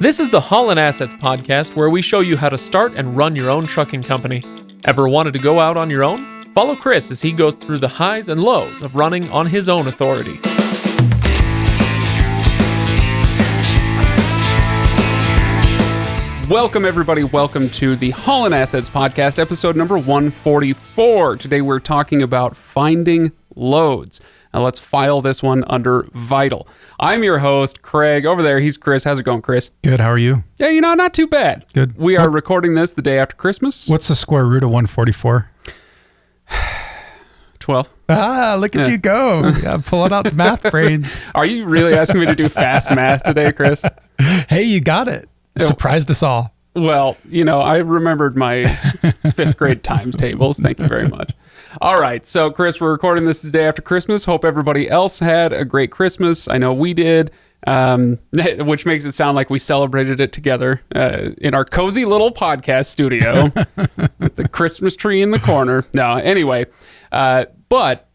This is the Haulin Assets podcast, where we show you how to start and run your own trucking company. Ever wanted to go out on your own? Follow Chris as he goes through the highs and lows of running on his own authority. Welcome, everybody. Welcome to the Haulin Assets podcast, episode number 144. Today we're talking about finding loads. Now let's file this one under vital. I'm your host, Craig. Over there, he's Chris. How's it going, Chris? Good. How are you? Yeah, not too bad. Good. We are recording this the day after Christmas. What's the square root of 144? 12. Ah, look at you go. Yeah, pulling out the math brains. Are you really asking me to do fast math today, Chris? Hey, you got it. Surprised us all. Well, I remembered my fifth grade times tables. Thank you very much. All right. So, Chris, we're recording this the day after Christmas. Hope everybody else had a great Christmas. I know we did, which makes it sound like we celebrated it together in our cozy little podcast studio with the Christmas tree in the corner. No, anyway. But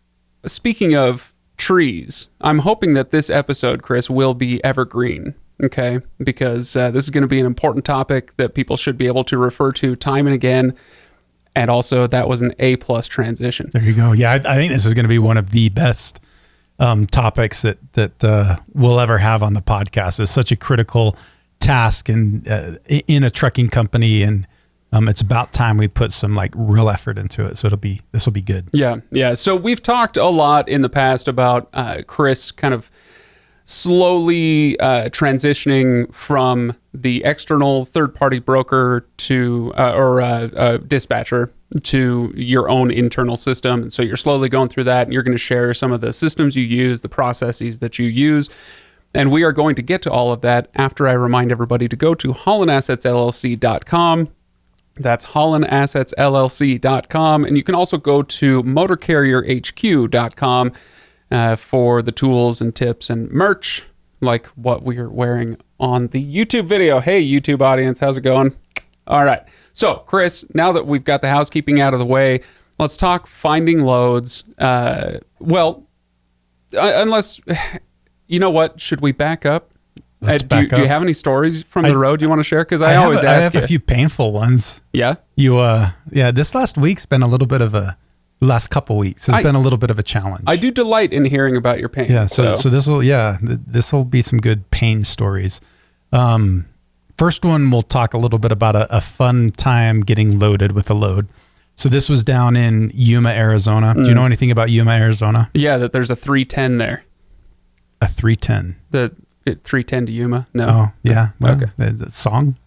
speaking of trees, I'm hoping that this episode, Chris, will be evergreen. Okay, because this is going to be an important topic that people should be able to refer to time and again. And also, that was an A+ transition. There you go. Yeah, I think this is going to be one of the best topics that we'll ever have on the podcast. It's such a critical task in a trucking company, and it's about time we put some real effort into it. So this will be good. Yeah. So we've talked a lot in the past about Chris kind of slowly transitioning from the external third-party broker to or dispatcher to your own internal system. And so you're slowly going through that, and you're going to share some of the systems you use, the processes that you use. And we are going to get to all of that after I remind everybody to go to HaulinAssetsLLC.com. That's HaulinAssetsLLC.com. And you can also go to MotorCarrierHQ.com for the tools and tips and merch, like what we're wearing on the YouTube video. Hey, YouTube audience, how's it going? All right. So, Chris, now that we've got the housekeeping out of the way, let's talk finding loads. Unless, you know what? Should we back up? Do you have any stories from the road you want to share? Because I always ask you. I have a few painful ones. Yeah? This last week's been a little bit of last couple weeks has been a little bit of a challenge. I do delight in hearing about your pain. Yeah, so this will be some good pain stories. First one, we'll talk a little bit about a fun time getting loaded with a load. So this was down in Yuma, Arizona. Do you know anything about Yuma, Arizona? Yeah, that there's a 310 there. A 310. The 310 to Yuma? No. Oh, yeah. Well, okay. The song?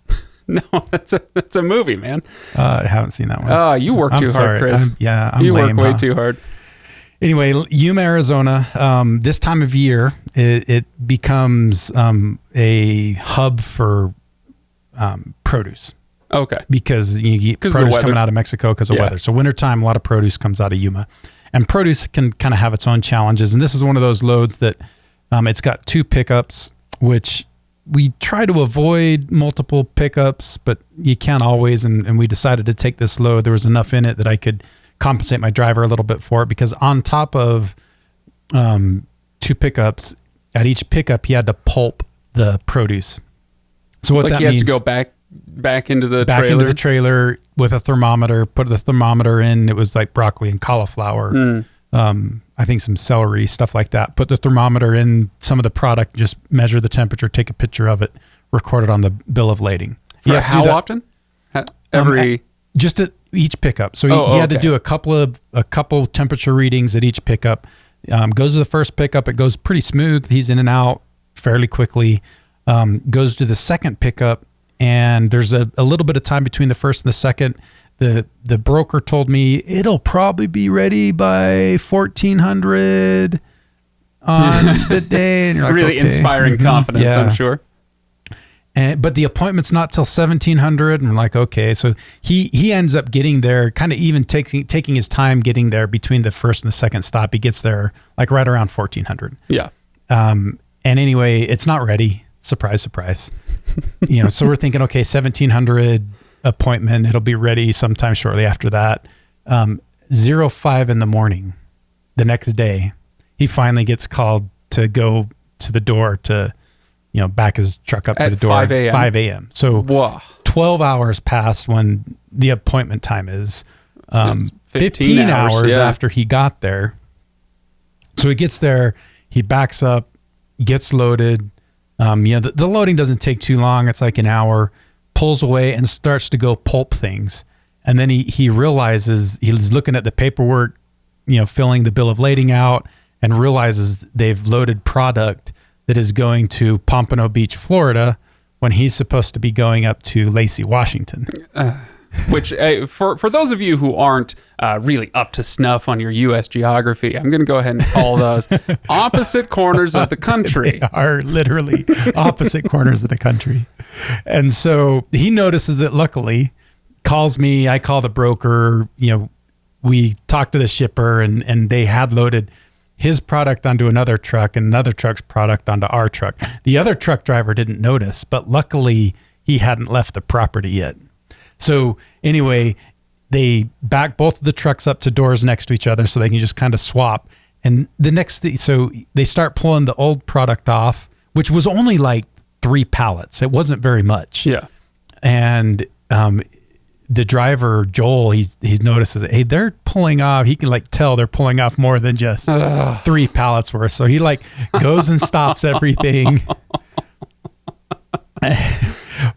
No, that's a movie, man. I haven't seen that one. Oh, you work too hard, Chris. I'm you lame, work way too hard. Anyway, Yuma, Arizona, this time of year, it becomes a hub for produce. Okay. Because you get produce coming out of Mexico because of weather. So wintertime, a lot of produce comes out of Yuma. And produce can kind of have its own challenges. And this is one of those loads that it's got two pickups, which we try to avoid multiple pickups, but you can't always. And we decided to take this load. There was enough in it that I could compensate my driver a little bit for it, because on top of two pickups, at each pickup, he had to pulp the produce. So what that means, he has to go back into the trailer with a thermometer, put the thermometer in. It was like broccoli and cauliflower. I think some celery, stuff like that. Put the thermometer in some of the product, just measure the temperature, take a picture of it, record it on the bill of lading. How often? Just at each pickup. So he had to do a couple temperature readings at each pickup. Goes to the first pickup, it goes pretty smooth. He's in and out fairly quickly. Goes to the second pickup, and there's a little bit of time between the first and the second. The broker told me it'll probably be ready by 1400 on the day. And you're like, really inspiring confidence, yeah. I'm sure. But the appointment's not till 1700, and we're like, okay. So he ends up getting there, kind of even taking his time getting there between the first and the second stop. He gets there like right around 1400. Yeah. And anyway, it's not ready. Surprise, surprise. So we're thinking, okay, 1700 appointment. It'll be ready sometime shortly after that. 05 in the morning, the next day, he finally gets called to go to the door to back his truck up to At the door 5 a.m.? 5 a.m. So Whoa. 12 hours past when the appointment time is. It's 15 hours yeah. after he got there. So he gets there, he backs up, gets loaded. The loading doesn't take too long. It's like an hour, pulls away and starts to go pulp things. And then he realizes, he's looking at the paperwork, filling the bill of lading out, and realizes they've loaded product that is going to Pompano Beach, Florida, when he's supposed to be going up to Lacey, Washington. Which, for those of you who aren't really up to snuff on your U.S. geography, I'm going to go ahead and call those opposite corners of the country. They are literally opposite corners of the country. And so he notices it, luckily, calls me, I call the broker, we talked to the shipper, and they had loaded his product onto another truck and another truck's product onto our truck. The other truck driver didn't notice, but luckily he hadn't left the property yet. So anyway, they back both of the trucks up to doors next to each other so they can just kind of swap. And the next thing, so they start pulling the old product off, which was only like 3 pallets. It wasn't very much. Yeah. And the driver, Joel, he notices, hey, they're pulling off. He can tell they're pulling off more than just 3 pallets worth. So he goes and stops everything.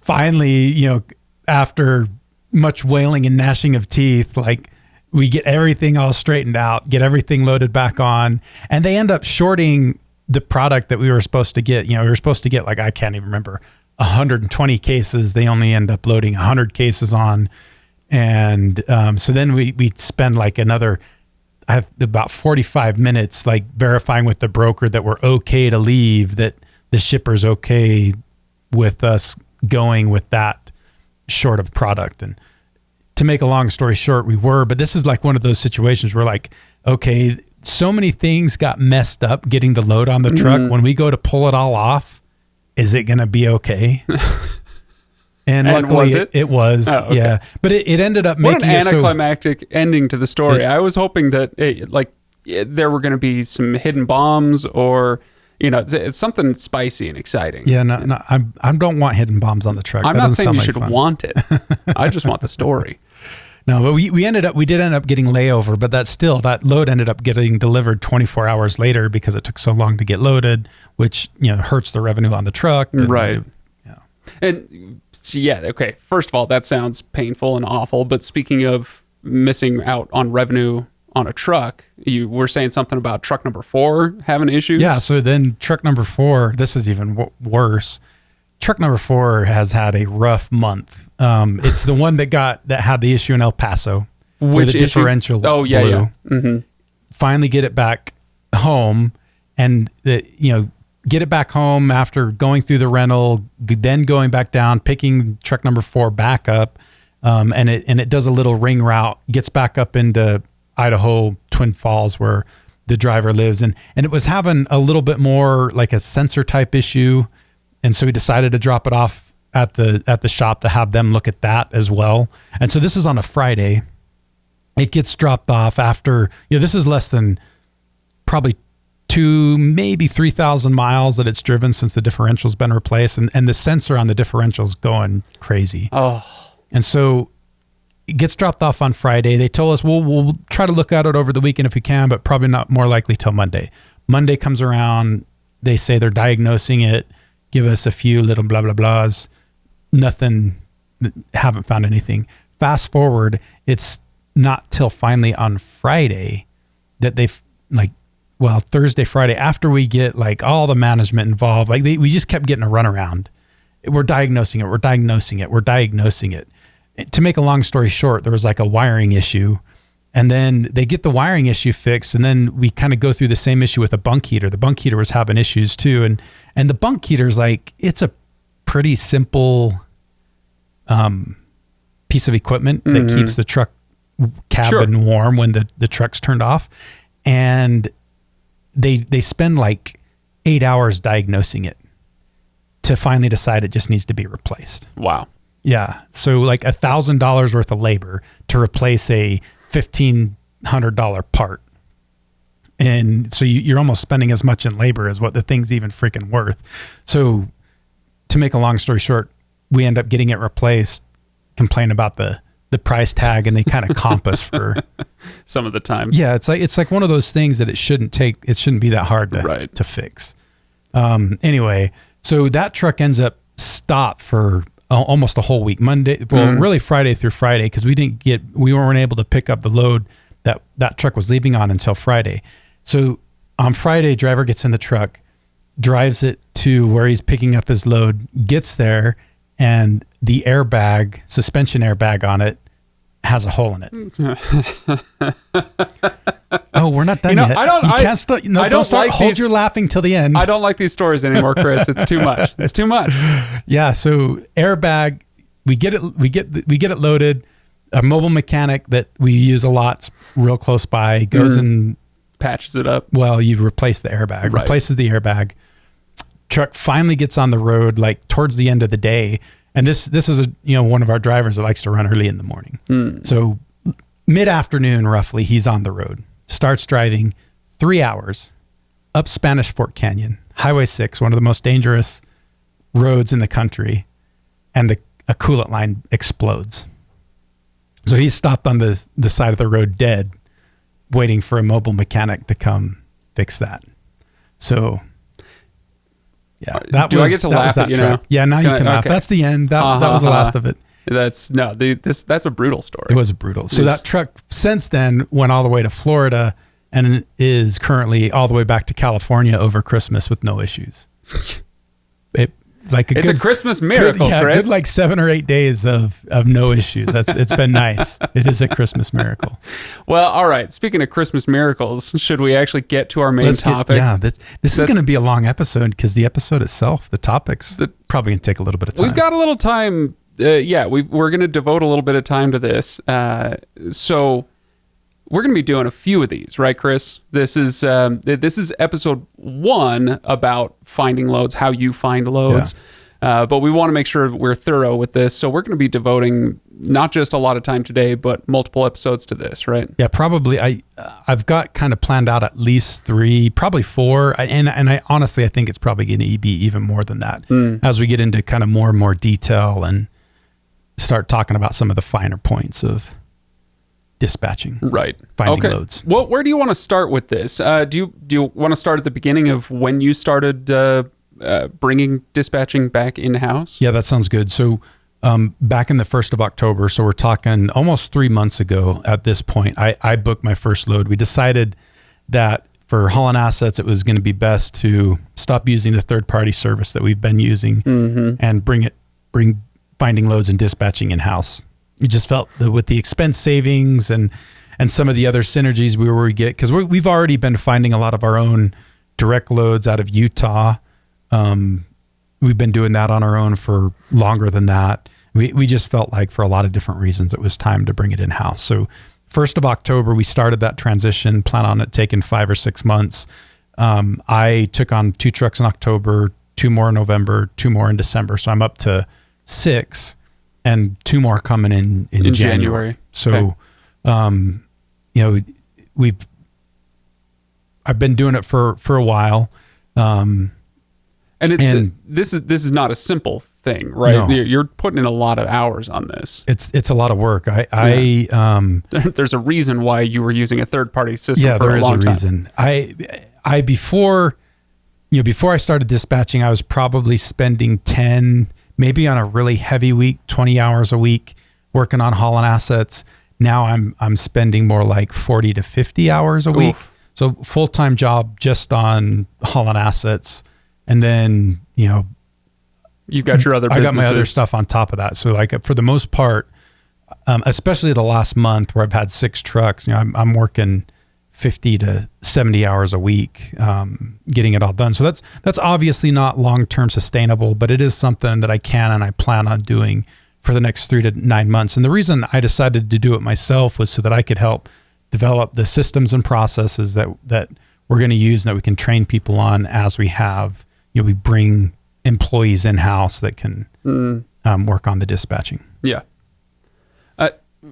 Finally, after much wailing and gnashing of teeth, we get everything all straightened out, get everything loaded back on, and they end up shorting the product that we were supposed to get. We were supposed to get, I can't even remember, 120 cases. They only end up loading 100 cases on. And so then we spend another, I have about 45 minutes, verifying with the broker that we're okay to leave, that the shipper's okay with us going with that short of product. And to make a long story short, we were, but this is one of those situations where okay, so many things got messed up getting the load on the truck. When we go to pull it all off, is it going to be okay? And luckily was it? It was, oh, okay. Yeah. But it ended up making an anticlimactic ending to the story. I was hoping that there were going to be some hidden bombs or it's something spicy and exciting. Yeah, no, I don't want hidden bombs on the truck. I'm not saying you should want it. I just want the story. No, but we did end up getting layover, but that load ended up getting delivered 24 hours later because it took so long to get loaded, which, hurts the revenue on the truck. Right. And okay. First of all, that sounds painful and awful, but speaking of missing out on revenue on a truck, you were saying something about truck number 4 having issues. Yeah. So then truck number 4, this is even worse. Truck number 4 has had a rough month. It's the one that had the issue in El Paso, which the differential blew. Oh yeah, yeah. Mm-hmm. Finally get it back home, and get it back home after going through the rental, then going back down, picking truck number 4 back up, and it does a little ring route, gets back up into Idaho, Twin Falls, where the driver lives, and it was having a little bit more a sensor type issue. And so we decided to drop it off at the shop to have them look at that as well. And so this is on a Friday. It gets dropped off after, this is less than probably 2,000, maybe 3,000 miles that it's driven since the differential's been replaced. And the sensor on the differential's going crazy. Oh. And so it gets dropped off on Friday. They told us, we'll try to look at it over the weekend if we can, but probably not, more likely till Monday. Monday comes around. They say they're diagnosing it. Give us a few little blah, blah, blahs. Nothing, haven't found anything. Fast forward, it's not till finally on Friday that they've Thursday, Friday, after we get all the management involved, we just kept getting a runaround. We're diagnosing it. To make a long story short, there was a wiring issue, and then they get the wiring issue fixed, and then we kind of go through the same issue with a bunk heater. The bunk heater was having issues too, and the bunk heater's it's a pretty simple piece of equipment that keeps the truck cabin warm when the truck's turned off, and they spend 8 hours diagnosing it to finally decide it just needs to be replaced. Wow. Yeah. So $1,000 worth of labor to replace a $1,500 part. And so you're almost spending as much in labor as what the thing's even freaking worth. So to make a long story short, we end up getting it replaced, complain about the price tag, and they kind of comp us for some of the time. Yeah, it's like one of those things that it shouldn't be that hard to fix. Anyway, so that truck ends up stopped for almost a whole week. Really Friday through Friday, because we weren't able to pick up the load that truck was leaving on until Friday. So on Friday, driver gets in the truck, drives it to where he's picking up his load, gets there, and the suspension airbag on it has a hole in it. Oh, we're not done yet. Don't start. Hold your laughing till the end. I don't like these stories anymore, Chris. It's too much. It's too much. Yeah. So airbag, we get it loaded. A mobile mechanic that we use a lot, real close by, goes and patches it up. Well, you replace the airbag, replaces the airbag. Truck finally gets on the road, like towards the end of the day. And this is one of our drivers that likes to run early in the morning. So mid-afternoon, roughly, he's on the road, starts driving 3 hours up Spanish Fork Canyon, Highway 6, one of the most dangerous roads in the country, and a coolant line explodes. So he's stopped on the side of the road dead, waiting for a mobile mechanic to come fix that. So... yeah, I get to laugh at you now? Yeah, now you can laugh. That's the end. That was the last of it. That's a brutal story. It was brutal. So that truck since then went all the way to Florida and is currently all the way back to California over Christmas with no issues. It's a Christmas miracle, Chris. Good like 7 or 8 days of no issues. It's been nice. It is a Christmas miracle. Well, all right. Speaking of Christmas miracles, should we actually get to our main topic? This is going to be a long episode because the episode itself, the topics, probably going to take a little bit of time. We've got a little time. We're going to devote a little bit of time to this. So we're going to be doing a few of these, right, Chris? This is episode 1 about finding loads, how you find loads. Yeah. But we want to make sure we're thorough with this. So we're going to be devoting not just a lot of time today, but multiple episodes to this, right? Yeah, probably. I've got kind of planned out at least 3, probably 4. And I honestly, I think it's probably going to be even more than that as we get into kind of more and more detail and start talking about some of the finer points of dispatching, finding loads. Well, where do you want to start with this? Do you want to start at the beginning of when you started bringing dispatching back in-house? Yeah, that sounds good. So back in the 1st of October, so we're talking almost 3 months ago at this point, I booked my first load. We decided that for Haulin assets, it was going to be best to stop using the third-party service that we've been using and bring finding loads and dispatching in-house. We just felt that with the expense savings and some of the other synergies we get, because we've already been finding a lot of our own direct loads out of Utah. We've been doing that on our own for longer than that. We just felt like for a lot of different reasons, it was time to bring it in-house. So 1st of October, we started that transition, plan on it taking 5 or 6 months. I took on 2 trucks in October, 2 more in November, 2 more in December. So I'm up to 6. And 2 more coming in January. So, okay. I've been doing it for a while. And this is not a simple thing, right? No. You're putting in a lot of hours on this. It's a lot of work. There's a reason why you were using a third party system for a long time. Yeah, there is a reason. Before I started dispatching, I was probably spending 10, maybe on a really heavy week, 20 hours a week working on Haulin assets. Now I'm spending more like 40 to 50 hours a week. So full-time job just on Haulin assets. And then, you've got your other businesses. I got my other stuff on top of that. So like for the most part, especially the last month where I've had 6 trucks, I'm working 50 to 70 hours a week, getting it all done. So that's obviously not long-term sustainable, but it is something that I can and I plan on doing for the next 3 to 9 months. And the reason I decided to do it myself was so that I could help develop the systems and processes that we're going to use and that we can train people on as we have, we bring employees in-house that can work on the dispatching. Yeah.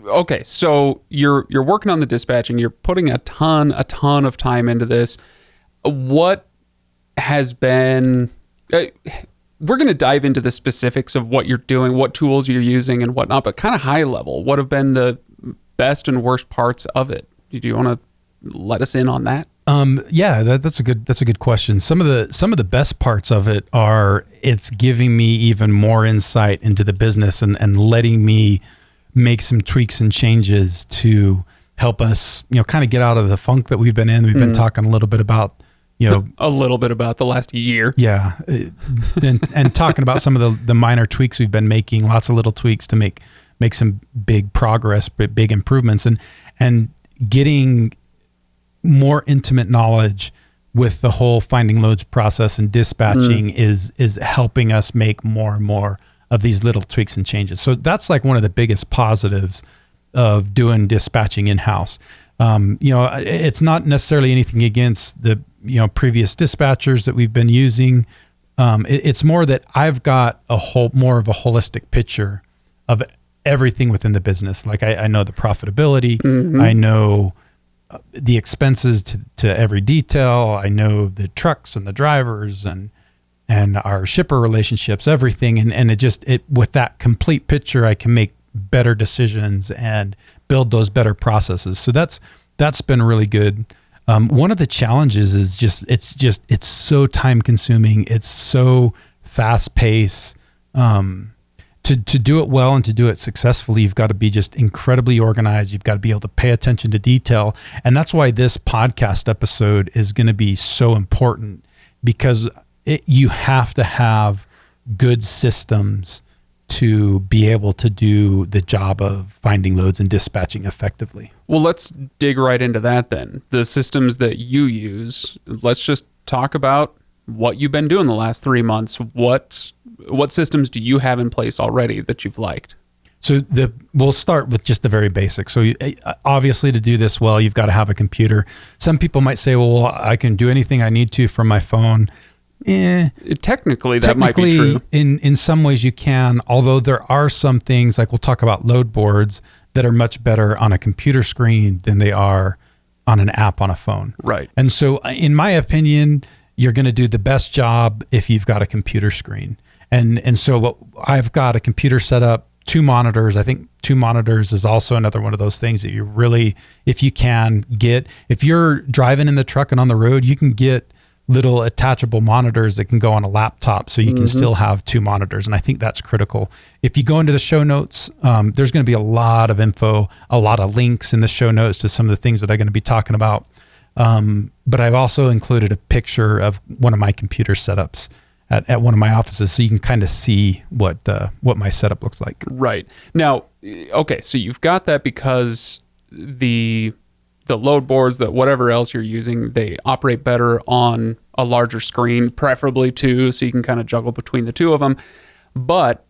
Okay, so you're working on the dispatching. You're putting a ton of time into this. What has been we're going to dive into the specifics of what you're doing, what tools you're using and whatnot, but kind of high level, what have been the best and worst parts of it? Do you want to let us in on that? Yeah, that's a good question. Some of the best parts of it are it's giving me even more insight into the business and letting me make some tweaks and changes to help us, kind of get out of the funk that we've been in. We've been talking a little bit about, a little bit about the last year. Yeah. And talking about some of the minor tweaks we've been making, lots of little tweaks to make some big progress, big improvements, and getting more intimate knowledge with the whole finding loads process and dispatching is helping us make more and more of these little tweaks and changes. So that's like one of the biggest positives of doing dispatching in-house. It's not necessarily anything against the, previous dispatchers that we've been using. It's more that I've got more of a holistic picture of everything within the business. Like I know the profitability, I know the expenses to every detail. I know the trucks and the drivers and our shipper relationships, everything. And it with that complete picture, I can make better decisions and build those better processes. So that's been really good. One of the challenges is it's so time consuming. It's so fast paced. To do it well and to do it successfully, you've got to be just incredibly organized. You've got to be able to pay attention to detail. And that's why this podcast episode is going to be so important, because you have to have good systems to be able to do the job of finding loads and dispatching effectively. Well, let's dig right into that then. The systems that you use, let's just talk about what you've been doing the last 3 months. What systems do you have in place already that you've liked? So we'll start with just the very basics. So obviously to do this well, you've got to have a computer. Some people might say, well, I can do anything I need to from my phone. Technically, that might be true. In some ways you can, although there are some things, like we'll talk about load boards, that are much better on a computer screen than they are on an app on a phone. Right. And so in my opinion, you're going to do the best job if you've got a computer screen. And so I've got a computer set up, 2 monitors. I think 2 monitors is also another one of those things that you really, if you're driving in the truck and on the road, you can get little attachable monitors that can go on a laptop, so you can still have 2 monitors. And I think that's critical. If you go into the show notes, there's going to be a lot of info, a lot of links in the show notes to some of the things that I'm going to be talking about. But I've also included a picture of one of my computer setups at one of my offices, so you can kind of see what my setup looks like. Right. Now, okay, so you've got that because the load boards, that whatever else you're using, they operate better on a larger screen, preferably 2, so you can kind of juggle between the 2 of them. But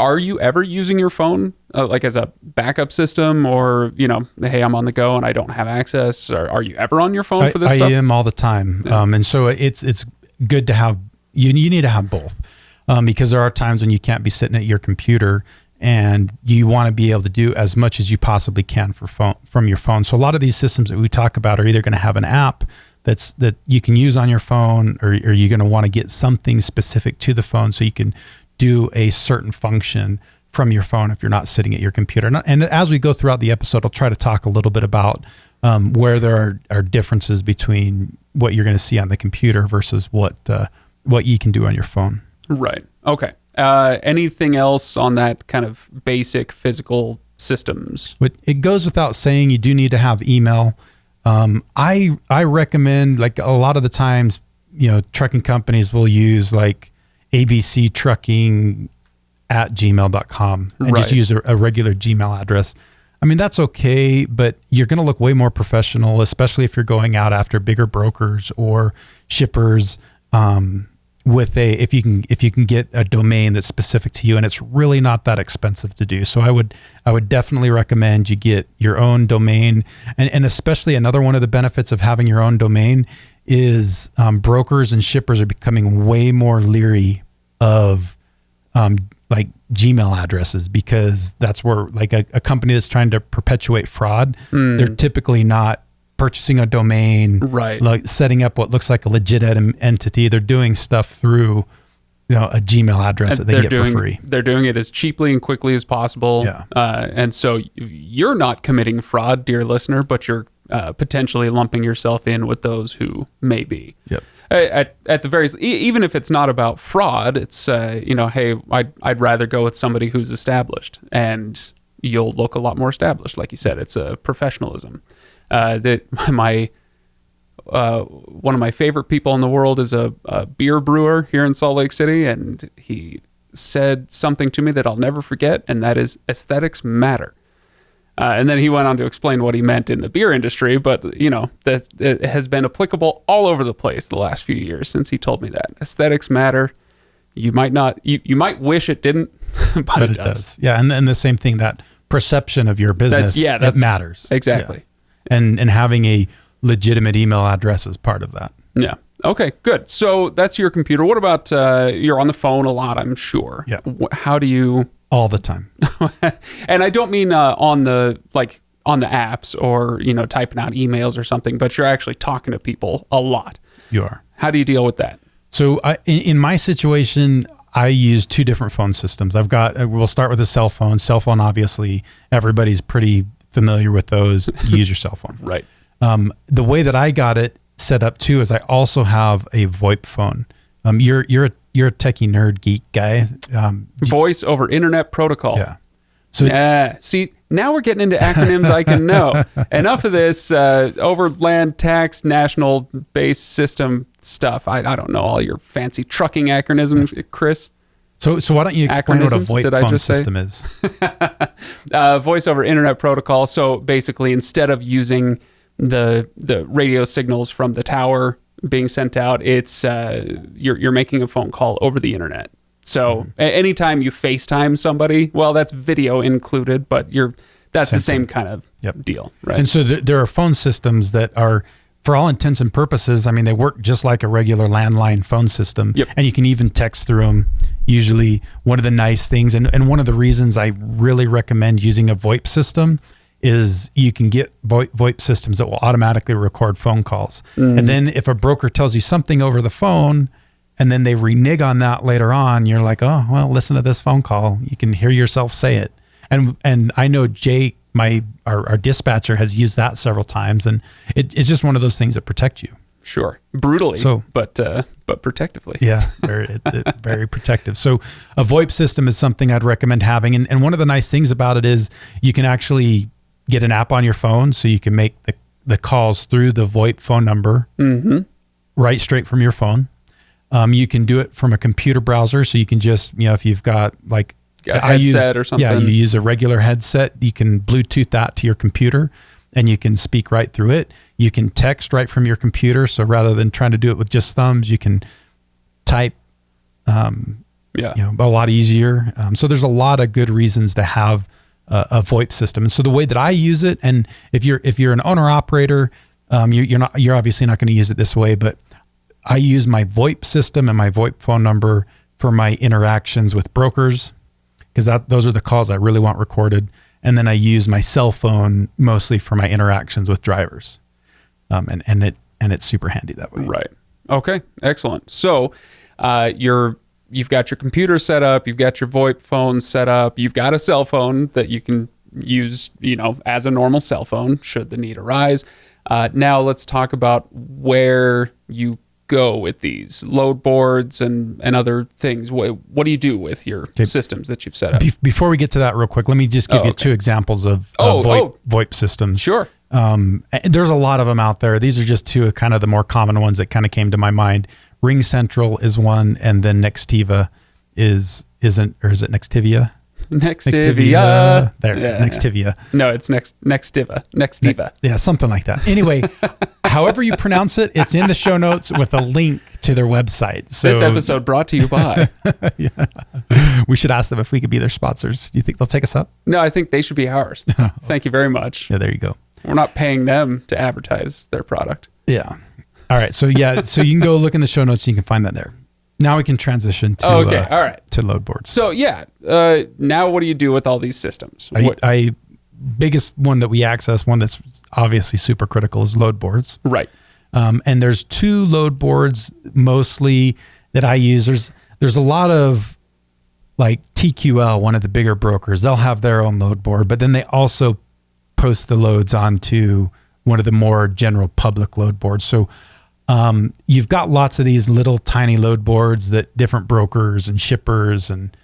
are you ever using your phone like as a backup system, or, hey, I'm on the go and I don't have access? Or are you ever on your phone for this stuff? I am all the time. Yeah. And so it's good to have, you need to have both, because there are times when you can't be sitting at your computer and you want to be able to do as much as you possibly can from your phone. So a lot of these systems that we talk about are either going to have an app that you can use on your phone, or you're going to want to get something specific to the phone so you can do a certain function from your phone if you're not sitting at your computer. And as we go throughout the episode, I'll try to talk a little bit about where there are differences between what you're going to see on the computer versus what you can do on your phone. Right. Okay. Anything else on that kind of basic physical systems? But it goes without saying, you do need to have email. I recommend, like a lot of the times, trucking companies will use like abctrucking@gmail.com and just use a regular Gmail address. I mean, that's okay, but you're going to look way more professional, especially if you're going out after bigger brokers or shippers. If you can get a domain that's specific to you, and it's really not that expensive to do. So I would definitely recommend you get your own domain, and especially another one of the benefits of having your own domain is brokers and shippers are becoming way more leery of like Gmail addresses, because that's where like a company that's trying to perpetuate fraud, they're typically not purchasing a domain, right? Like setting up what looks like a legit entity. They're doing stuff through a Gmail address that they can get for free. They're doing it as cheaply and quickly as possible. Yeah. And so you're not committing fraud, dear listener, but you're potentially lumping yourself in with those who may be. Yep. At the very, even if it's not about fraud, it's hey, I'd rather go with somebody who's established, and you'll look a lot more established. Like you said, it's a professionalism. That one of my favorite people in the world is a beer brewer here in Salt Lake City, and he said something to me that I'll never forget, and that is aesthetics matter. And then he went on to explain what he meant in the beer industry, but that it has been applicable all over the place the last few years since he told me that aesthetics matter. You might not, you might wish it didn't, but it does. Yeah, and then the same thing, that perception of your business, that matters. Exactly. Yeah. And having a legitimate email address is part of that. Yeah. Okay, good. So that's your computer. What about, you're on the phone a lot, I'm sure. Yeah. How do you... All the time. And I don't mean on the apps or, typing out emails or something, but you're actually talking to people a lot. You are. How do you deal with that? So in my situation, I use two different phone systems. We'll start with a cell phone. Cell phone, obviously, everybody's pretty familiar with those. You use your cell phone. Right. The way that I got it set up too is I also have a VoIP phone. You're a techie nerd geek guy. Voice over Internet Protocol. Yeah. So see, now we're getting into acronyms I can know. Enough of this overland tax national base system stuff. I don't know all your fancy trucking acronyms, Chris. So why don't you explain what a VoIP phone system is? Voice over Internet Protocol. So basically, instead of using the radio signals from the tower being sent out, it's you're making a phone call over the internet. So anytime you FaceTime somebody, well, that's video included, but that's the same kind of deal, right? And so there are phone systems that are, for all intents and purposes, I mean, they work just like a regular landline phone system, and you can even text through them. Usually, one of the nice things, and one of the reasons I really recommend using a VoIP system is you can get VoIP systems that will automatically record phone calls. And then if a broker tells you something over the phone and then they renege on that later on, you're like, oh, well, listen to this phone call. You can hear yourself say it. And I know Jake, our dispatcher, has used that several times, and it's just one of those things that protect you. Sure. Brutally, but protectively. Yeah, very protective. So a VoIP system is something I'd recommend having. And one of the nice things about it is you can actually get an app on your phone, so you can make the calls through the VoIP phone number right straight from your phone. You can do it from a computer browser, so you can just, if you've got like a headset or something. Yeah, you use a regular headset. You can Bluetooth that to your computer, and you can speak right through it. You can text right from your computer, so rather than trying to do it with just thumbs, you can type a lot easier. So there's a lot of good reasons to have a VoIP system. And so the way that I use it, and if you're an owner operator, you're obviously not going to use it this way, but I use my VoIP system and my VoIP phone number for my interactions with brokers, because those are the calls I really want recorded. And then I use my cell phone mostly for my interactions with drivers. And it's super handy that way. Right. Okay. Excellent. So you've got your computer set up, you've got your VoIP phone set up, you've got a cell phone that you can use, as a normal cell phone should the need arise. Now let's talk about where you go with these load boards and other things. What do you do with your systems that you've set up? Before we get to that real quick, let me just give you two examples of VoIP systems. Sure. There's a lot of them out there. These are just two of kind of the more common ones that kind of came to my mind. Ring Central is one, and then Nextiva is it Nextivia? Nextivia. There, Nextivia. No, it's Nextiva. Yeah, something like that. Anyway, however you pronounce it, it's in the show notes with a link to their website. So, this episode brought to you by. We should ask them if we could be their sponsors. Do you think they'll take us up? No, I think they should be ours. Thank you very much. Yeah, there you go. We're not paying them to advertise their product. Yeah. All right. So you can go look in the show notes and you can find that there. Now we can transition to all right, to load boards. So now what do you do with all these systems? Biggest one that we access, one that's obviously super critical, is load boards. Right. And there's two load boards mostly that I use. there's a lot of like TQL, one of the bigger brokers, they'll have their own load board, but then they also post the loads onto one of the more general public load boards. So you've got lots of these little tiny load boards that different brokers and shippers and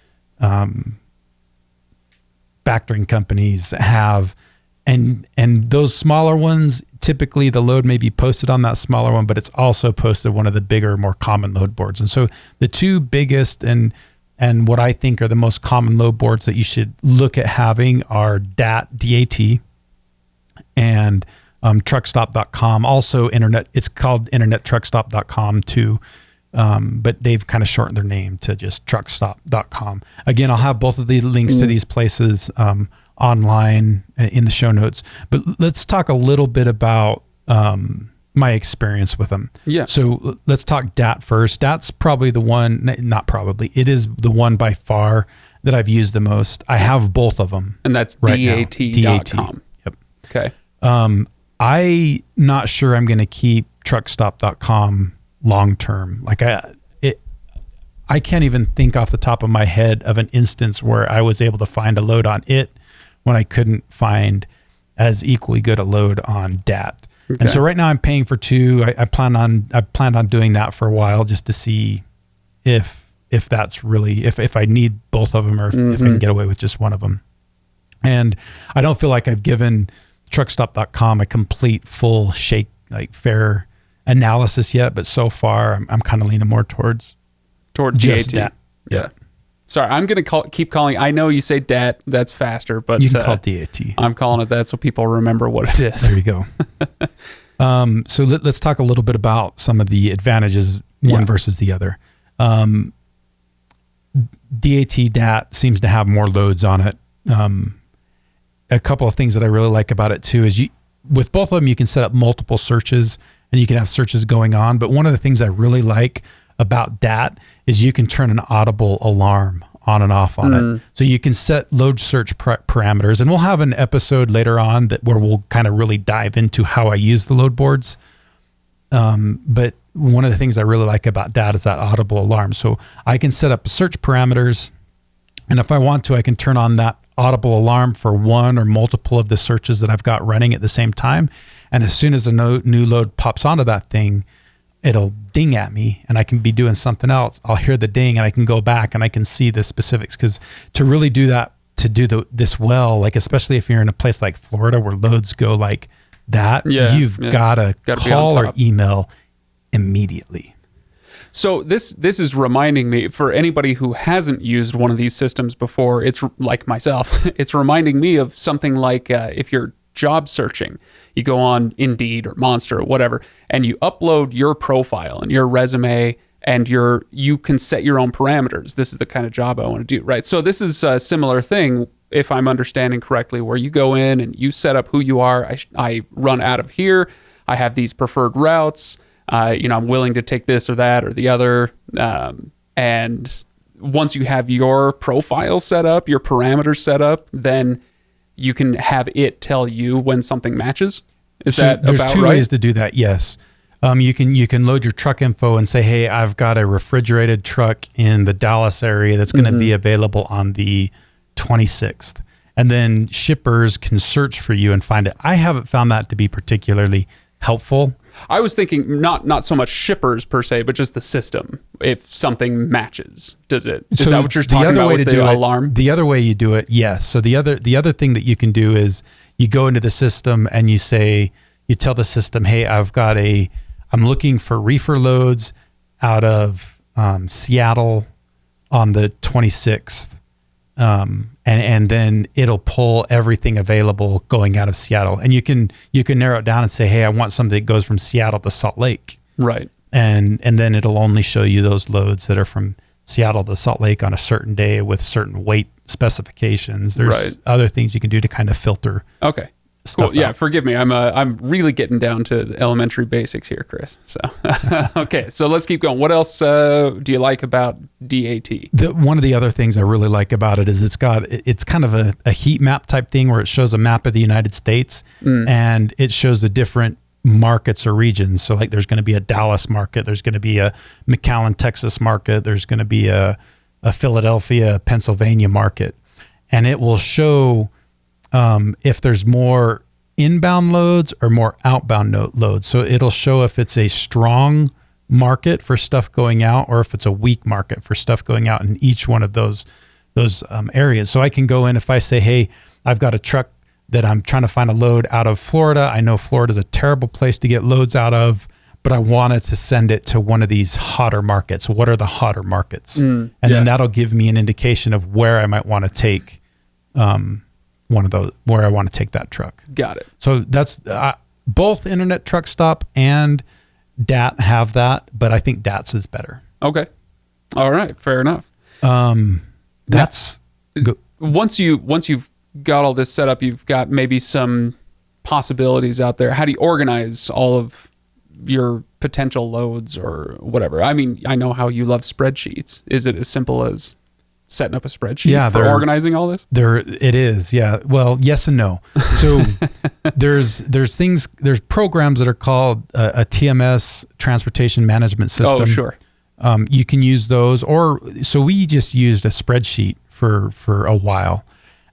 factoring companies have. And those smaller ones, typically the load may be posted on that smaller one, but it's also posted one of the bigger, more common load boards. And so the two biggest and what I think are the most common load boards that you should look at having are DAT, and truckstop.com. Also it's called internettruckstop.com too. But they've kind of shortened their name to just truckstop.com. Again, I'll have both of the links to these places online in the show notes. But let's talk a little bit about my experience with them. Yeah. So let's talk DAT first. DAT's probably the one, not probably, it is the one by far that I've used the most. I have both of them. And that's right DAT.com. Yep. Okay. I'm not sure I'm going to keep truckstop.com long term. Like I can't even think off the top of my head of an instance where I was able to find a load on it when I couldn't find as equally good a load on DAT. Okay. And so right now I'm paying for two. I planned on doing that for a while just to see if that's really, if I need both of them or if I can get away with just one of them. And I don't feel like I've given truckstop.com a complete full shake, like fair analysis yet, but so far I'm kind of leaning more toward just DAT. Yeah. Sorry, I'm going to keep calling. I know you say DAT, that's faster, but you can call it DAT. I'm calling it that so people remember what it is. There you go. So let's talk a little bit about some of the advantages one versus the other. DAT seems to have more loads on it. A couple of things that I really like about it too is with both of them, you can set up multiple searches and you can have searches going on. But one of the things I really like about DAT is you can turn an audible alarm on and off on it. So you can set load search parameters, and we'll have an episode later on where we'll kind of really dive into how I use the load boards. But one of the things I really like about DAT is that audible alarm. So I can set up search parameters, and if I want to, I can turn on that audible alarm for one or multiple of the searches that I've got running at the same time. And as soon as a new load pops onto that thing, it'll ding at me and I can be doing something else. I'll hear the ding and I can go back and I can see the specifics. Because to really do that, to do this well, like especially if you're in a place like Florida where loads go like that, you've got to call or email immediately. So this is reminding me, for anybody who hasn't used one of these systems before, it's like myself, it's reminding me of something like if you're job searching, you go on Indeed or Monster or whatever, and you upload your profile and your resume, and you can set your own parameters. This is the kind of job I want to do, right? So this is a similar thing, if I'm understanding correctly, where you go in and you set up who you are. I run out of here. I have these preferred routes. I'm willing to take this or that or the other. And once you have your profile set up, your parameters set up, then you can have it tell you when something matches. Is that about right? There's two ways to do that. Yes. You can load your truck info and say, hey, I've got a refrigerated truck in the Dallas area that's going to be available on the 26th. And then shippers can search for you and find it. I haven't found that to be particularly helpful. I was thinking not so much shippers per se, but just the system. If something matches, does it? Is that what you're talking about with the alarm? The other way you do it, yes. So the other thing that you can do is you go into the system and you tell the system, hey, I'm looking for reefer loads out of Seattle on the 26th. And then it'll pull everything available going out of Seattle. And you can narrow it down and say, hey, I want something that goes from Seattle to Salt Lake. Right. And then it'll only show you those loads that are from Seattle to Salt Lake on a certain day with certain weight specifications. There's other things you can do to kind of filter. Okay. Cool. Yeah, forgive me. I'm really getting down to the elementary basics here, Chris. So, okay. So let's keep going. What else do you like about DAT? One of the other things I really like about it is it's kind of a heat map type thing where it shows a map of the United States and it shows the different markets or regions. So like there's going to be a Dallas market, there's going to be a McAllen, Texas market, there's going to be a Philadelphia, Pennsylvania market. And it will show if there's more inbound loads or more outbound loads. So it'll show if it's a strong market for stuff going out or if it's a weak market for stuff going out in each one of those areas. So I can go in if I say, hey, I've got a truck that I'm trying to find a load out of Florida. I know Florida's a terrible place to get loads out of, but I wanted to send it to one of these hotter markets. What are the hotter markets? And then that'll give me an indication of where I might want to take one of those, where I want to take that truck. Got it. So that's both Internet Truck Stop and DAT have that, but I think DAT's is better. Okay. All right. Fair enough. That's once you've got all this set up, you've got maybe some possibilities out there. How do you organize all of your potential loads or whatever? I mean, I know how you love spreadsheets. Is it as simple as setting up a spreadsheet for organizing all this? It is. Yeah. Well, yes and no. So there's programs that are called a TMS, Transportation Management System. Oh, sure. You can use those, so we just used a spreadsheet for a while,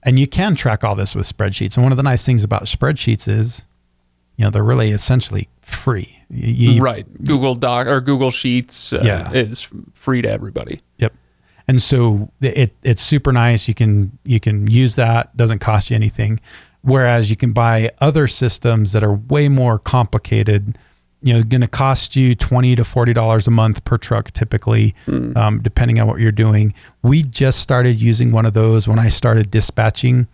and you can track all this with spreadsheets. And one of the nice things about spreadsheets is, they're really essentially free. Right. Google Doc or Google Sheets is free to everybody. Yep. And so it's super nice. You can use that. Doesn't cost you anything. Whereas you can buy other systems that are way more complicated, going to cost you $20 to $40 a month per truck, typically, depending on what you're doing. We just started using one of those when I started dispatching.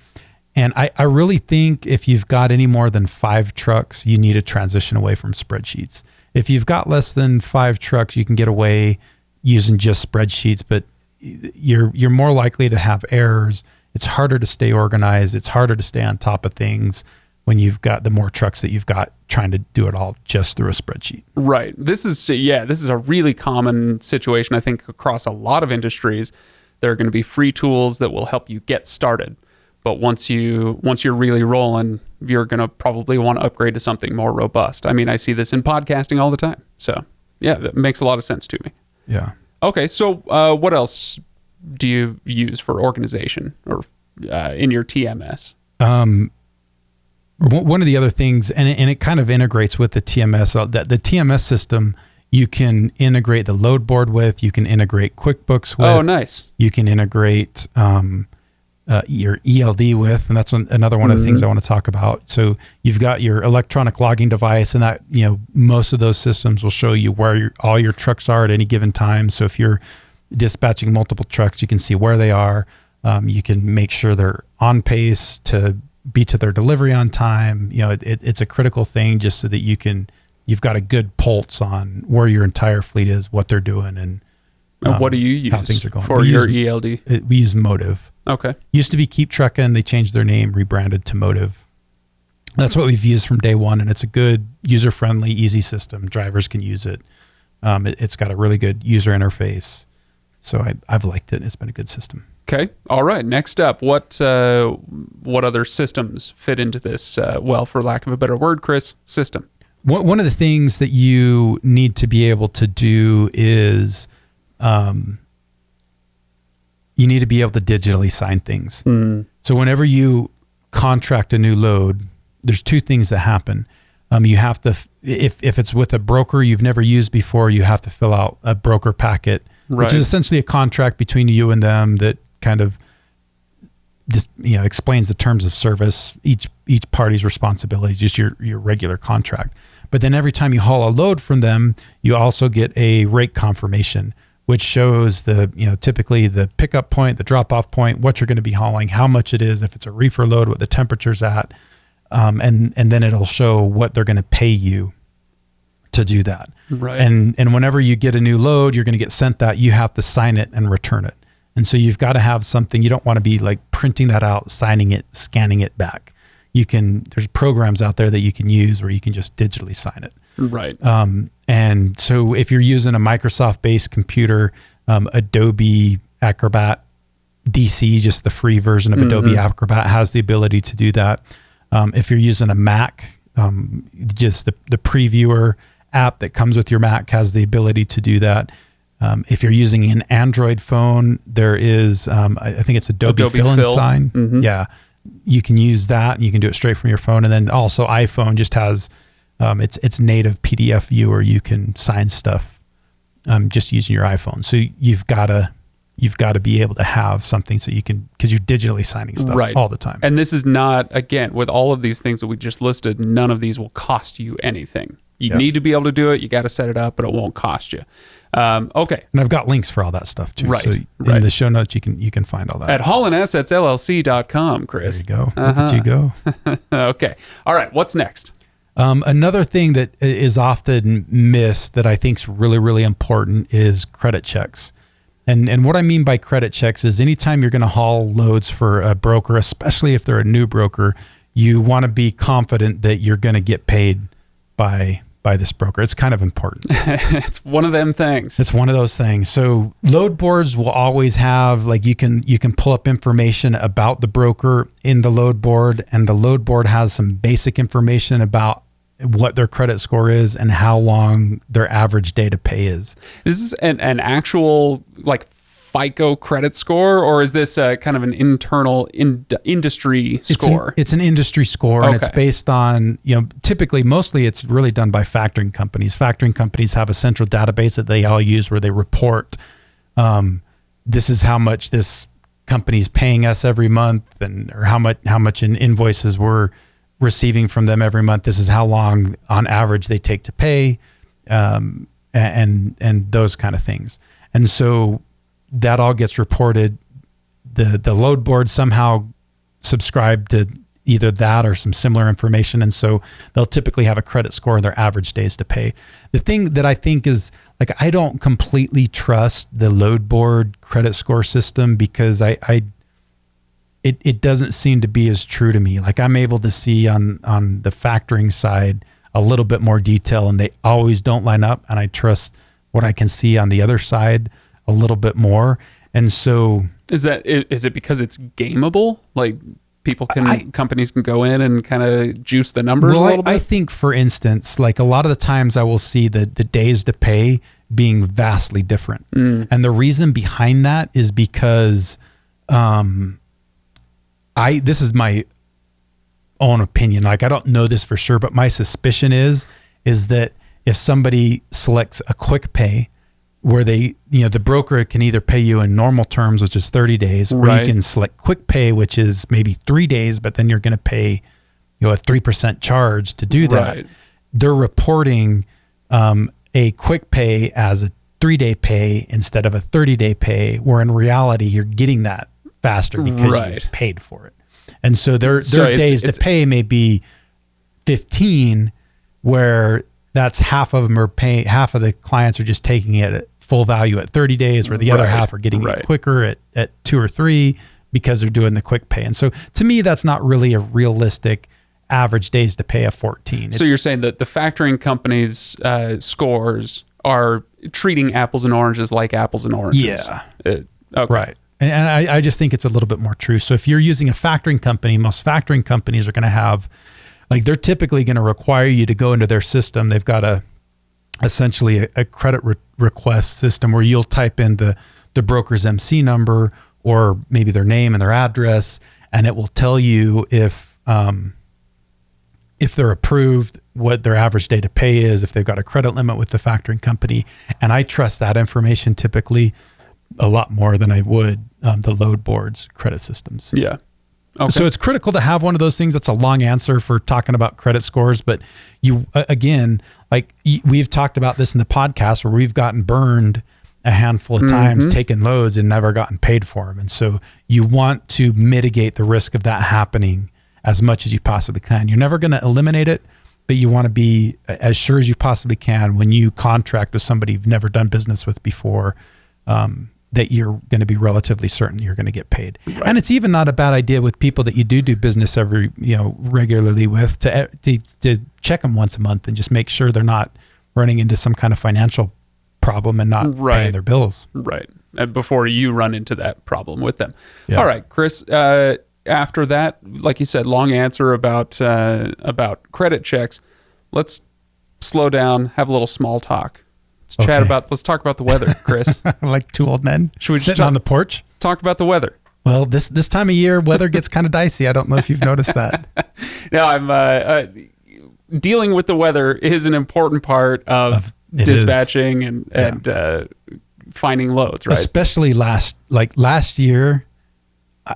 And I really think if you've got any more than 5 trucks, you need to transition away from spreadsheets. If you've got less than 5 trucks, you can get away using just spreadsheets, but you're more likely to have errors. It's harder to stay organized. It's harder to stay on top of things when you've got the more trucks that you've got trying to do it all just through a spreadsheet. Right. This is a really common situation, I think, across a lot of industries. There are going to be free tools that will help you get started. But once you're really rolling, you're going to probably want to upgrade to something more robust. I mean, I see this in podcasting all the time. So, yeah, that makes a lot of sense to me. Yeah. Okay, so what else do you use for organization or in your TMS? One of the other things, and it kind of integrates with the TMS, that the TMS system, you can integrate the load board with, you can integrate QuickBooks with. Oh, nice. You can integrate your ELD with, and that's another one of the things I want to talk about. So you've got your electronic logging device, and that, most of those systems will show you where all your trucks are at any given time. So if you're dispatching multiple trucks, you can see where they are. You can make sure they're on pace to be to their delivery on time. It's a critical thing just so that you've got a good pulse on where your entire fleet is, what they're doing, and what do you use how things are going for your ELD? We use Motive. Okay. Used to be Keep Truckin'. They changed their name, rebranded to Motive. That's what we've used from day one, and it's a good, user-friendly, easy system. Drivers can use it. It's got a really good user interface. So I've liked it. It's been a good system. Okay. All right. Next up, what other systems fit into this, for lack of a better word, Chris, system? One of the things that you need to be able to do is you need to be able to digitally sign things. So whenever you contract a new load, there's 2 things that happen. You have to, if it's with a broker you've never used before, you have to fill out a broker packet, which is essentially a contract between you and them that kind of just explains the terms of service, each party's responsibilities, just your regular contract. But then every time you haul a load from them, you also get a rate confirmation, which shows typically the pickup point, the drop off point, what you're going to be hauling, how much it is, if it's a reefer load, what the temperature's at, and then it'll show what they're going to pay you to do that. Right. And whenever you get a new load, you're going to get sent that, you have to sign it and return it. And so you've got to have something. You don't want to be like printing that out, signing it, scanning it back. There's programs out there that you can use where you can just digitally sign it. Right. And so if you're using a Microsoft-based computer, Adobe Acrobat DC, just the free version of Adobe Acrobat, has the ability to do that. If you're using a Mac, Just the previewer app that comes with your Mac has the ability to do that. If you're using an Android phone, there is, I think it's Adobe Fill and Sign. Mm-hmm. Yeah. You can use that and you can do it straight from your phone. And then also iPhone just has, its native PDF viewer. You can sign stuff, just using your iPhone. So you've got to be able to have something so you can, because you're digitally signing stuff all the time. And this is not, again, with all of these things that we just listed, none of these will cost you anything. You need to be able to do it. You got to set it up, but it won't cost you. Okay. And I've got links for all that stuff too. Right. So in the show notes, you can find all that. At HaulinAssetsLLC.com, Chris. There you go. Look at you go. Okay. All right. What's next? Another thing that is often missed that I think is really, really important is credit checks. And what I mean by credit checks is anytime you're going to haul loads for a broker, especially if they're a new broker, you want to be confident that you're going to get paid by this broker. It's kind of important. It's one of them things. It's one of those things. So load boards will always have, like, you can pull up information about the broker in the load board, and the load board has some basic information about what their credit score is and how long their average day to pay is. Is this an actual, like, FICO credit score, or is this kind of an internal industry score? It's an industry score, and it's based on, typically, mostly it's really done by factoring companies. Factoring companies have a central database that they all use where they report, this is how much this company's paying us every month, or how much in invoices we're receiving from them every month. This is how long on average they take to pay, and those kind of things. And so that all gets reported. The load board somehow subscribe to either that or some similar information. And so they'll typically have a credit score and their average days to pay. The thing that I think is, like, I don't completely trust the load board credit score system because it doesn't seem to be as true to me. Like, I'm able to see on the factoring side a little bit more detail, and they always don't line up. And I trust what I can see on the other side a little bit more. And so is it because it's gameable? Like, companies can go in and kind of juice the numbers a little bit? I think, for instance, like, a lot of the times I will see the days to pay being vastly different. And the reason behind that is because this is my own opinion. Like, I don't know this for sure, but my suspicion is that if somebody selects a quick pay, where they, the broker can either pay you in normal terms, which is 30 days, or you can select quick pay, which is maybe 3 days, but then you're going to pay, a 3% charge to do that. Right. They're reporting a quick pay as a 3-day pay instead of a 30-day pay, where in reality you're getting that faster because you've paid for it. And so their days to pay may be 15, where that's half of them are paying, half of the clients are just taking it at full value at 30 days, or the other half are getting it quicker at 2 or 3 because they're doing the quick pay. And so to me, that's not really a realistic average days to pay of 14. So you're saying that the factoring companies' scores are treating apples and oranges like apples and oranges. Yeah. Okay. Right. And I just think it's a little bit more true. So if you're using a factoring company, most factoring companies are going to have, like, they're typically going to require you to go into their system. They've got essentially a credit request system where you'll type in the broker's MC number, or maybe their name and their address, and it will tell you if they're approved, what their average day to pay is, if they've got a credit limit with the factoring company. And I trust that information typically a lot more than I would the load board's credit systems. Yeah. Okay. So it's critical to have one of those things. That's a long answer for talking about credit scores, but you, again, like, we've talked about this in the podcast where we've gotten burned a handful of times taking loads and never gotten paid for them. And so you want to mitigate the risk of that happening as much as you possibly can. You're never going to eliminate it, but you want to be as sure as you possibly can when you contract with somebody you've never done business with before, that you're going to be relatively certain you're going to get paid. Right. And it's even not a bad idea with people that you do business regularly with to check them once a month and just make sure they're not running into some kind of financial problem and not paying their bills. Right. Before you run into that problem with them. Yeah. All right, Chris, after that, like you said, long answer about credit checks. Let's slow down, have a little small talk. Let's talk about the weather, Chris. Like two old men Should we just sitting on the porch? Talk about the weather. Well, this time of year, weather gets kind of dicey. I don't know if you've noticed that. No, I'm dealing with the weather is an important part of dispatching and finding loads, right? Especially last year,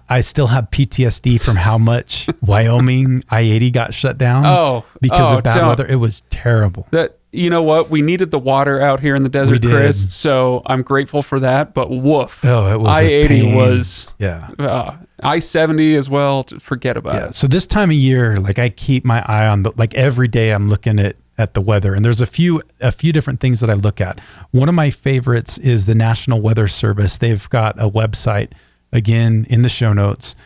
I still have PTSD from how much Wyoming I-80 got shut down because of bad weather. It was terrible. You know what? We needed the water out here in the desert, Chris. So I'm grateful for that. But woof. Oh, it was I-80 was I-70 as well. Forget about it. So this time of year, like I keep my eye on every day I'm looking at the weather, and there's a few different things that I look at. One of my favorites is the National Weather Service. They've got a website, again in the show notes,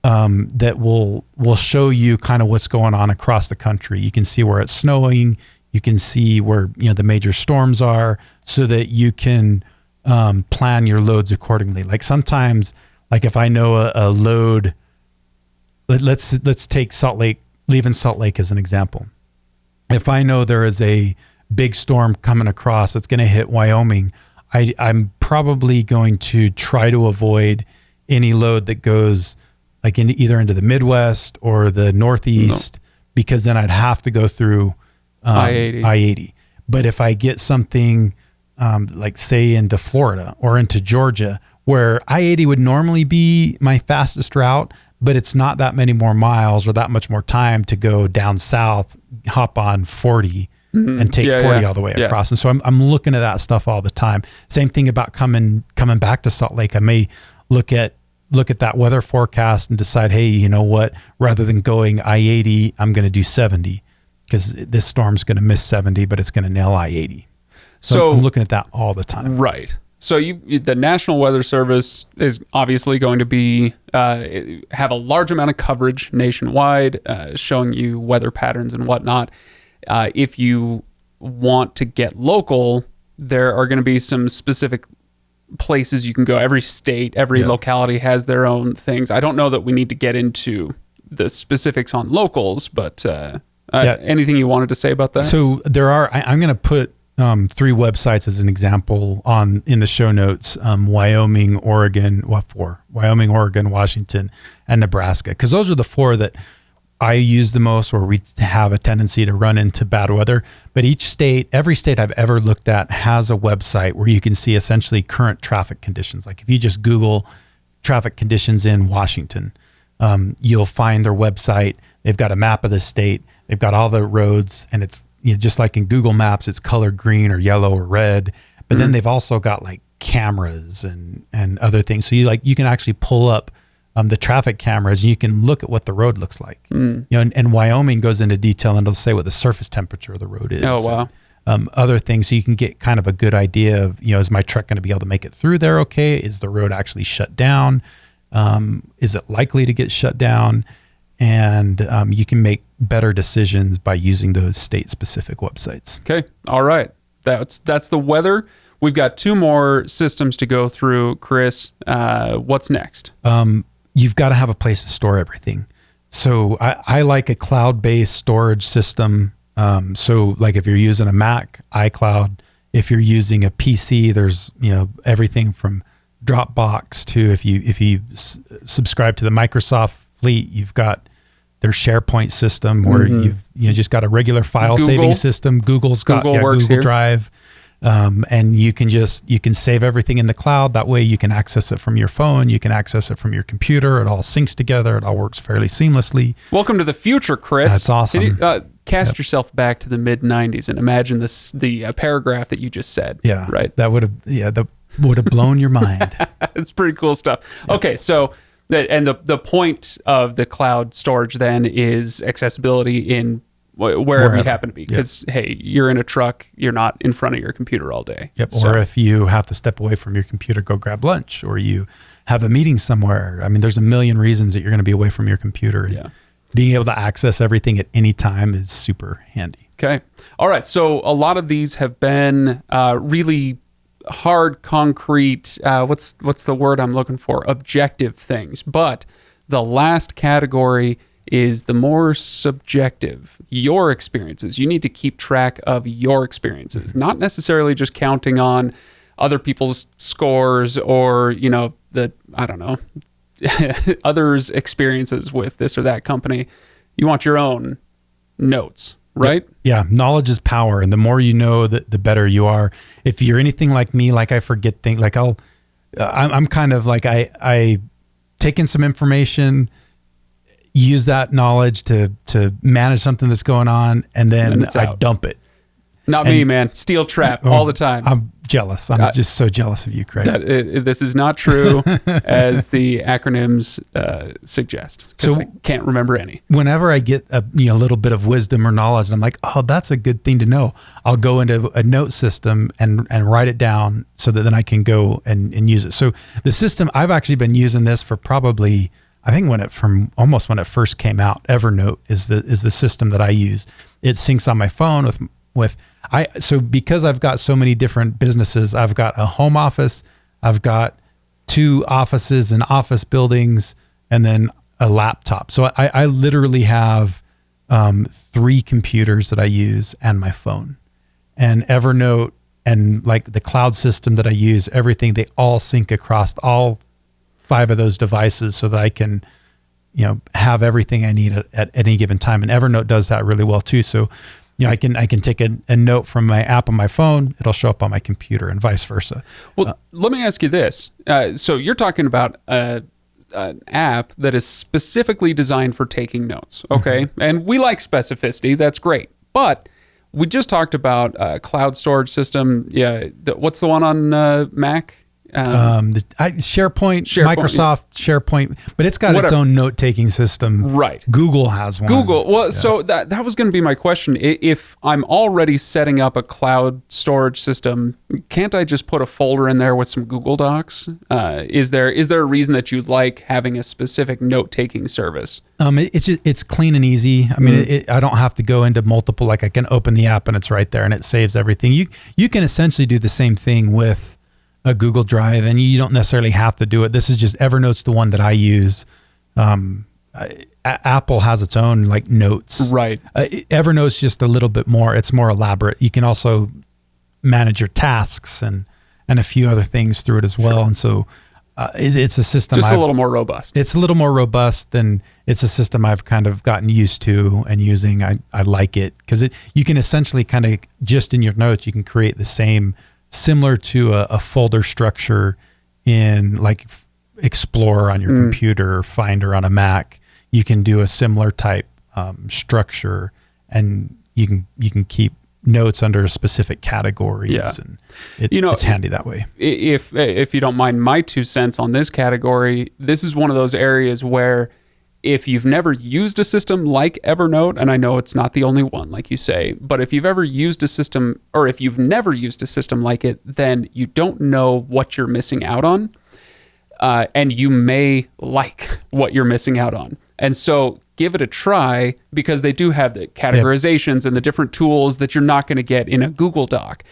that will show you kind of what's going on across the country. You can see where it's snowing. You can see where the major storms are, so that you can plan your loads accordingly. Like sometimes, like if I know a load, let's take Salt Lake, leaving Salt Lake as an example. If I know there is a big storm coming across that's going to hit Wyoming, I'm probably going to try to avoid any load that goes like either into the Midwest or the Northeast, because then I'd have to go through I-80. But if I get something like say into Florida or into Georgia, where I-80 would normally be my fastest route, but it's not that many more miles or that much more time to go down south, hop on 40 and take 40 all the way across. And so I'm looking at that stuff all the time. Same thing about coming back to Salt Lake. I may look at that weather forecast and decide, hey, you know what, rather than going I-80, I'm going to do 70. Because this storm's going to miss 70, but it's going to nail I-80. So I'm looking at that all the time. Right. So the National Weather Service is obviously going to be have a large amount of coverage nationwide, showing you weather patterns and whatnot. If you want to get local, there are going to be some specific places you can go. Every state, every locality has their own things. I don't know that we need to get into the specifics on locals, but... anything you wanted to say about that? So there are, I'm going to put 3 websites as an example in the show notes, Wyoming, Oregon, Washington, and Nebraska. Because those are the 4 that I use the most, where we have a tendency to run into bad weather. But every state I've ever looked at has a website where you can see essentially current traffic conditions. Like if you just Google traffic conditions in Washington, you'll find their website. They've got a map of the state. They've got all the roads, and it's just like in Google Maps, it's colored green or yellow or red. But then they've also got like cameras and other things. So you can actually pull up the traffic cameras, and you can look at what the road looks like. And Wyoming goes into detail, and it'll say what the surface temperature of the road is. Oh wow! And, other things, so you can get kind of a good idea of is my truck going to be able to make it through there? Okay, is the road actually shut down? Is it likely to get shut down? And you can make better decisions by using those state-specific websites. Okay, all right. That's the weather. We've got 2 more systems to go through, Chris. What's next? You've got to have a place to store everything. So I like a cloud-based storage system. So like if you're using a Mac, iCloud. If you're using a PC, there's everything from Dropbox to if you subscribe to the Microsoft fleet, you've got their SharePoint system where you've just got a regular file saving system. Google's got Google Drive, and you can save everything in the cloud. That way you can access it from your phone, you can access it from your computer. It all syncs together. It all works fairly seamlessly. Welcome to the future, Chris. That's awesome. Cast yourself back to the mid '90s and imagine the paragraph that you just said. Yeah, right. That would have blown your mind. It's pretty cool stuff. Yep. Okay, so. And the point of the cloud storage then is accessibility in wherever you happen to be. Because, hey, you're in a truck, you're not in front of your computer all day. Yep. So. Or if you have to step away from your computer, go grab lunch, or you have a meeting somewhere. I mean, there's a million reasons that you're going to be away from your computer. And being able to access everything at any time is super handy. Okay. All right. So a lot of these have been really hard, concrete, what's the word I'm looking for? Objective things. But The last category is the more subjective, your experiences. You need to keep track of your experiences, not necessarily just counting on other people's scores or, others' experiences with this or that company. You want your own notes, right? Yeah. Knowledge is power. And the more you know, the better you are. If you're anything like me, like I forget things, like I'm kind of like, I take in some information, use that knowledge to manage something that's going on, and then I dump it. Not me, man. Steel trap all the time. I'm jealous. I'm just so jealous of you, Craig. This is not true as the acronyms suggest, because I can't remember any. Whenever I get a little bit of wisdom or knowledge, I'm like, oh, that's a good thing to know. I'll go into a note system and write it down so that then I can go and use it. So the system, I've actually been using this for probably, I think when it first came out. Evernote is the system that I use. It syncs on my phone so because I've got so many different businesses, I've got a home office, I've got 2 offices and office buildings, and then a laptop. So I literally have 3 computers that I use and my phone. And Evernote and like the cloud system that I use, everything, they all sync across all 5 of those devices so that I can, have everything I need at any given time. And Evernote does that really well too. So, I can take a note from my app on my phone, it'll show up on my computer, and vice versa. Well, let me ask you this. So you're talking about an app that is specifically designed for taking notes, okay? Mm-hmm. And we like specificity, that's great. But we just talked about a cloud storage system. Yeah, what's the one on Mac? SharePoint, Microsoft SharePoint, but it's got its own note-taking system. Right. Google has one. So that was going to be my question. If I'm already setting up a cloud storage system, can't I just put a folder in there with some Google Docs? Is there a reason that you like having a specific note-taking service? It's clean and easy. I mean, I don't have to go into multiple, like I can open the app and it's right there and it saves everything. You can essentially do the same thing with a Google Drive, and you don't necessarily have to do it. This is just Evernote's the one that I use. Apple has its own like notes. Right. Evernote's just a little bit more. It's more elaborate. You can also manage your tasks and a few other things through it as well. Sure. And so it's a system. Just a little more robust. It's a little more robust, and it's a system I've kind of gotten used to and using. I like it because you can essentially kind of just in your notes you can create the same. Similar to a folder structure in like Explorer on your computer or Finder on a Mac, you can do a similar type structure, and you can keep notes under specific categories. Yeah. And it's handy that way. If you don't mind my 2 cents on this category, this is one of those areas where if you've never used a system like Evernote, and I know it's not the only one, like you say, but if you've ever used a system, or if you've never used a system like it, then you don't know what you're missing out on. And you may like what you're missing out on. And so give it a try, because they do have the categorizations and the different tools that you're not going to get in a Google Doc.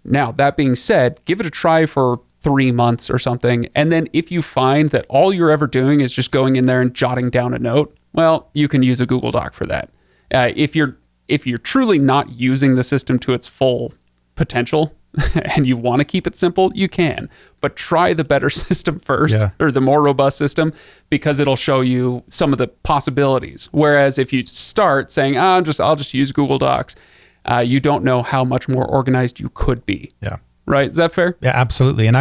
Now, that being said, give it a try for 3 months or something. And then if you find that all you're ever doing is just going in there and jotting down a note, well, you can use a Google Doc for that. If you're truly not using the system to its full potential and you want to keep it simple, you can. But try the better system first, or the more robust system, because it'll show you some of the possibilities. Whereas if you start saying, I'll just use Google Docs, you don't know how much more organized you could be. Yeah. Right? Is that fair? Yeah, absolutely. And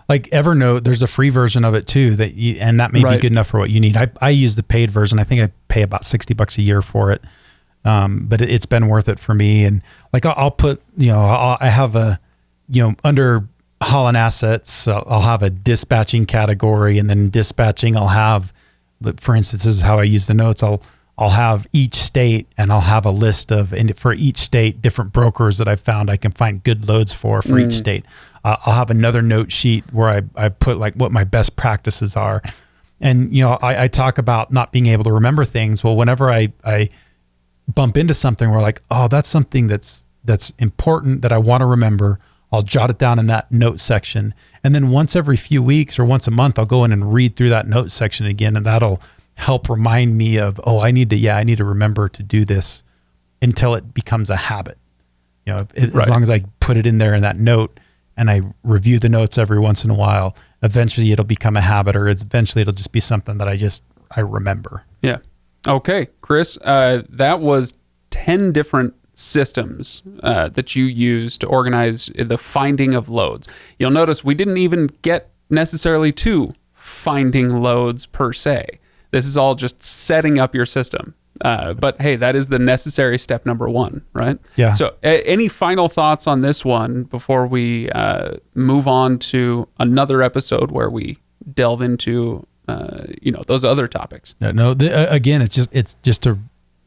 like Evernote, there's a free version of it too and that may be good enough for what you need. I use the paid version. I think I pay about $60 a year for it. But it's been worth it for me. And like I'll put, I have under Haulin assets, I'll have a dispatching category, and then dispatching I'll have, for instance, this is how I use the notes. I'll have each state, and I'll have a list for each state, different brokers that I've found I can find good loads for each state. I'll have another note sheet where I put like what my best practices are. And, I talk about not being able to remember things. Well, whenever I bump into something where like, oh, that's something that's important that I want to remember, I'll jot it down in that note section. And then once every few weeks or once a month, I'll go in and read through that note section again. And that'll help remind me of, I need to remember to do this until it becomes a habit. As long as I put it in there in that note and I review the notes every once in a while, eventually it'll become a habit, or eventually it'll just be something that I remember. Yeah. Okay, Chris, that was 10 different systems that you use to organize the finding of loads. You'll notice we didn't even get necessarily to finding loads per se. This is all just setting up your system. But hey, that is the necessary step number one, right? Yeah. So any final thoughts on this one before we move on to another episode where we delve into those other topics? Again, it's just to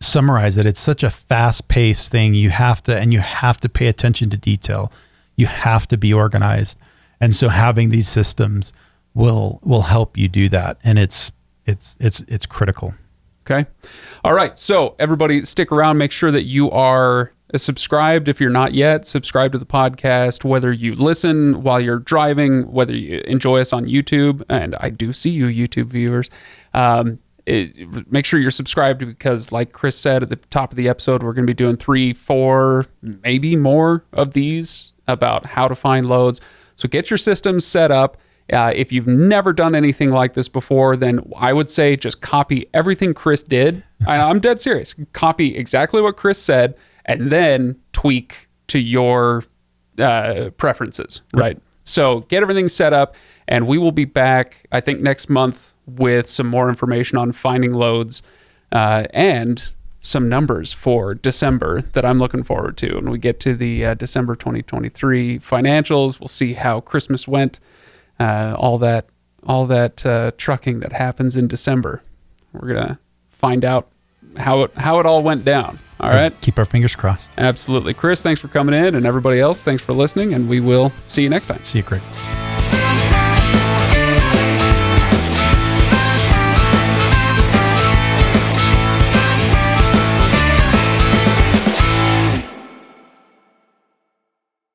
summarize it. It's such a fast-paced thing. You have to pay attention to detail. You have to be organized, and so having these systems will help you do that. And it's critical. Okay. All right. So everybody stick around. Make sure that you are subscribed. If you're not yet, subscribe to the podcast, whether you listen while you're driving, whether you enjoy us on YouTube. And I do see you YouTube viewers. Make sure you're subscribed, because like Chris said at the top of the episode, we're going to be doing 3, 4, maybe more of these about how to find loads. So get your systems set up. If you've never done anything like this before, then I would say just copy everything Chris did. I'm dead serious. Copy exactly what Chris said and then tweak to your preferences, right? So get everything set up, and we will be back, I think, next month with some more information on finding loads and some numbers for December that I'm looking forward to. When we get to the December 2023 financials, we'll see how Christmas went. All that trucking that happens in December. We're gonna find out how it all went down. All right. Keep our fingers crossed. Absolutely. Chris, thanks for coming in, and everybody else, thanks for listening, and we will see you next time. See you, Craig.